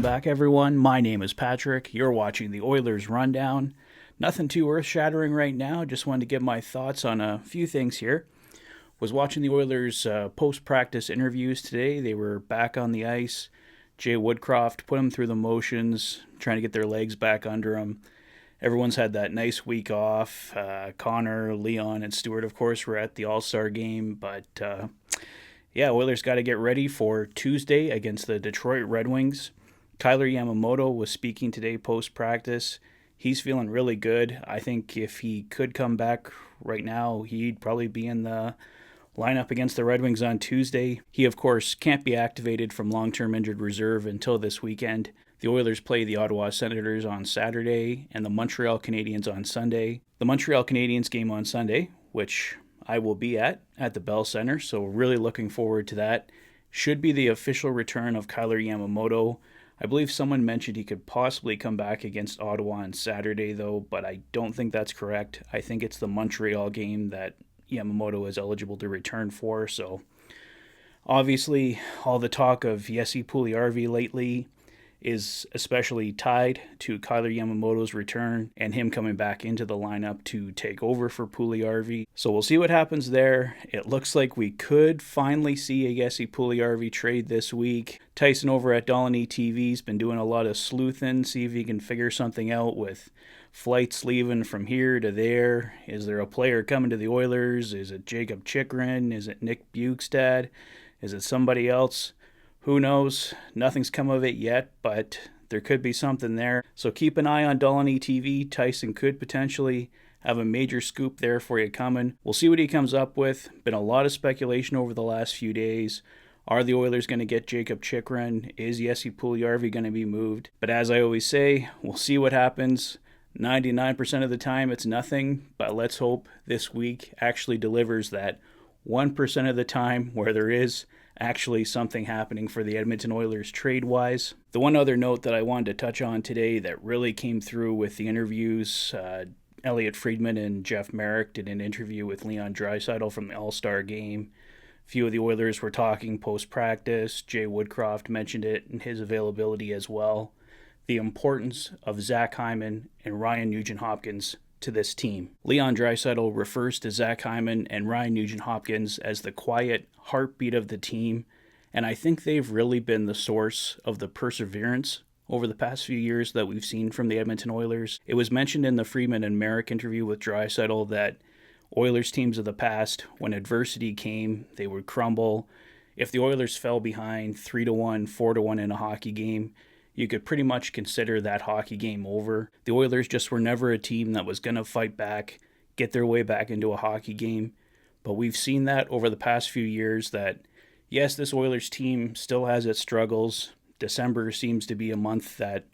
back, everyone. My name is Patrick. You're watching the Oilers Rundown. Nothing too earth-shattering right now. Just wanted to give my thoughts on a few things here. Was watching the Oilers post-practice interviews today. They were back on the ice. Jay Woodcroft put them through the motions, trying to get their legs back under them. Everyone's had that nice week off. Connor, Leon, and Stewart, of course, were at the All-Star game. But, Oilers got to get ready for Tuesday against the Detroit Red Wings. Kailer Yamamoto was speaking today post-practice. He's feeling really good. I think if he could come back right now, he'd probably be in the lineup against the Red Wings on Tuesday. He, of course, can't be activated from long-term injured reserve until this weekend. The Oilers play the Ottawa Senators on Saturday and the Montreal Canadiens on Sunday. The Montreal Canadiens game on Sunday, which I will be at the Bell Center, so really looking forward to that. Should be the official return of Kailer Yamamoto. I believe someone mentioned he could possibly come back against Ottawa on Saturday, though, but I don't think that's correct. I think it's the Montreal game that Yamamoto is eligible to return for. So, obviously, all the talk of Jesse Puljujarvi lately is especially tied to Kailer Yamamoto's return and him coming back into the lineup to take over for Puljujarvi. So we'll see what happens there. It looks like we could finally see a Jesse Puljujarvi trade this week. Tyson over at Dolany TV's been doing a lot of sleuthing, see if he can figure something out with flights leaving from here to there. Is there a player coming to the Oilers? Is it Jacob Chychrun? Is it Nick Bjugstad? Is it somebody else? Who knows? Nothing's come of it yet, but there could be something there. So keep an eye on Dolany TV. Tyson could potentially have a major scoop there for you coming. We'll see what he comes up with. Been a lot of speculation over the last few days. Are the Oilers going to get Jacob Chychrun? Is Jesse Puljujarvi going to be moved? But as I always say, we'll see what happens. 99% of the time it's nothing, but let's hope this week actually delivers that 1% of the time where there is actually something happening for the Edmonton Oilers trade-wise. The one other note that I wanted to touch on today that really came through with the interviews, Elliot Friedman and Jeff Merrick did an interview with Leon Draisaitl from the All-Star game. A few of the Oilers were talking post-practice. Jay Woodcroft mentioned it in his availability as well. The importance of Zach Hyman and Ryan Nugent-Hopkins to this team. Leon Draisaitl refers to Zach Hyman and Ryan Nugent-Hopkins as the quiet heartbeat of the team, and I think they've really been the source of the perseverance over the past few years that we've seen from the Edmonton Oilers. It was mentioned in the Freeman and Merrick interview with Draisaitl that Oilers teams of the past, when adversity came, they would crumble. If the Oilers fell behind 3-1, 4-1 in a hockey game, you could pretty much consider that hockey game over. The Oilers just were never a team that was going to fight back, get their way back into a hockey game. But we've seen that over the past few years that, yes, this Oilers team still has its struggles. December seems to be a month that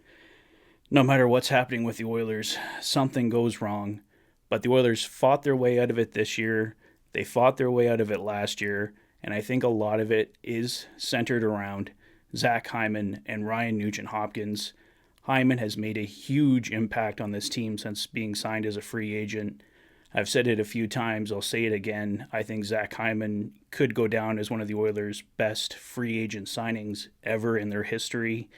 no matter what's happening with the Oilers, something goes wrong. But the Oilers fought their way out of it this year. They fought their way out of it last year. And I think a lot of it is centered around Zach Hyman and Ryan Nugent-Hopkins. Hyman has made a huge impact on this team since being signed as a free agent. I've said it a few times, I'll say it again. I think Zach Hyman could go down as one of the Oilers' best free agent signings ever in their history.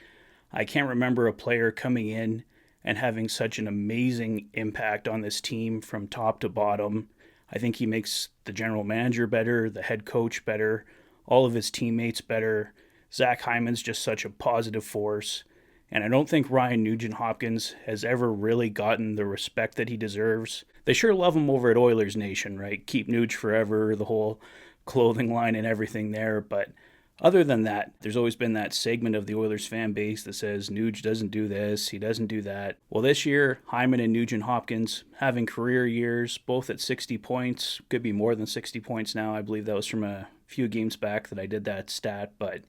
I can't remember a player coming in and having such an amazing impact on this team from top to bottom. I think he makes the general manager better, the head coach better, all of his teammates better. Zach Hyman's just such a positive force, and I don't think Ryan Nugent-Hopkins has ever really gotten the respect that he deserves. They sure love him over at Oilers Nation, right? Keep Nuge forever, the whole clothing line and everything there, but other than that, there's always been that segment of the Oilers fan base that says Nuge doesn't do this, he doesn't do that. Well, this year, Hyman and Nugent-Hopkins having career years, both at 60 points, could be more than 60 points now. I believe that was from a few games back that I did that stat, but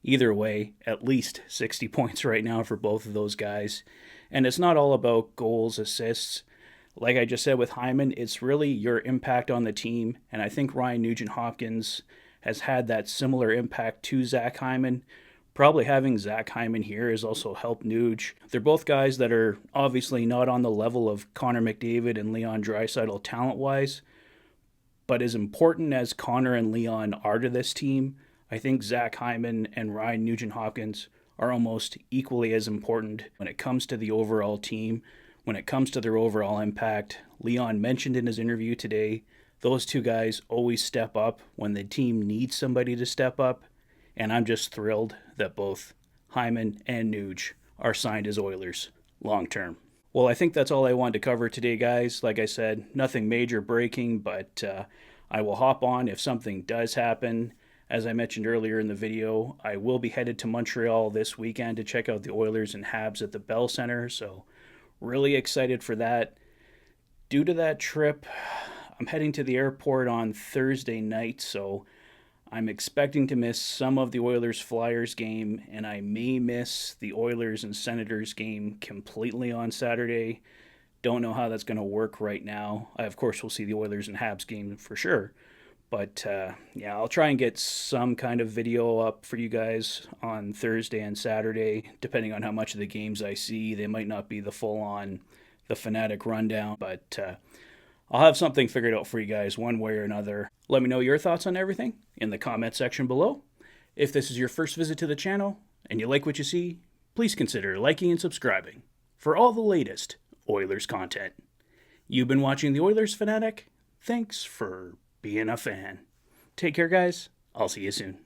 either way, at least 60 points right now for both of those guys. And it's not all about goals, assists. Like I just said with Hyman, it's really your impact on the team. And I think Ryan Nugent-Hopkins has had that similar impact to Zach Hyman. Probably having Zach Hyman here has also helped Nuge. They're both guys that are obviously not on the level of Connor McDavid and Leon Draisaitl talent-wise. But as important as Connor and Leon are to this team, I think Zach Hyman and Ryan Nugent-Hopkins are almost equally as important when it comes to the overall team, when it comes to their overall impact. Leon mentioned in his interview today, those two guys always step up when the team needs somebody to step up, and I'm just thrilled that both Hyman and Nuge are signed as Oilers long term. Well, I think that's all I wanted to cover today, guys. Like I said, nothing major breaking, but I will hop on if something does happen. As I mentioned earlier in the video, I will be headed to Montreal this weekend to check out the Oilers and Habs at the Bell Center, so really excited for that. Due to that trip, I'm heading to the airport on Thursday night, so I'm expecting to miss some of the Oilers-Flyers game, and I may miss the Oilers and Senators game completely on Saturday. Don't know how that's going to work right now. I, of course, will see the Oilers and Habs game for sure. But, yeah, I'll try and get some kind of video up for you guys on Thursday and Saturday, depending on how much of the games I see. They might not be the full-on, the Fanatic rundown, but I'll have something figured out for you guys one way or another. Let me know your thoughts on everything in the comment section below. If this is your first visit to the channel and you like what you see, please consider liking and subscribing for all the latest Oilers content. You've been watching the Oilers Fanatic. Thanks for being a fan. Take care, guys. I'll see you soon.